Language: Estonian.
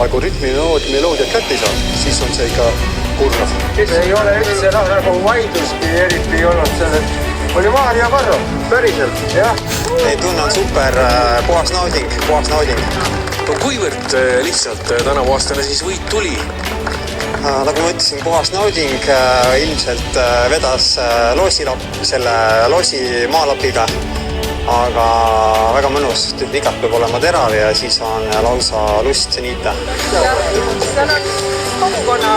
aga kui rütmimeloodiat kätte ei saa, siis on see ikka kurnav. Ei ole üldse nagu vaidluski eriti ei olnud selles. Oli Maarja Varro, päriselt, jah. Ei, tunne on super, puhas nauding. No kuivõrd lihtsalt tänavuaastane siis võit tuli? Nagu ma ütlesin, puhas nauding, ilmselt vedas selle loosi maalapiga, aga väga mõnus, vigad peab olema terav ja siis on lausa lust niita. Ja seal on kogukonna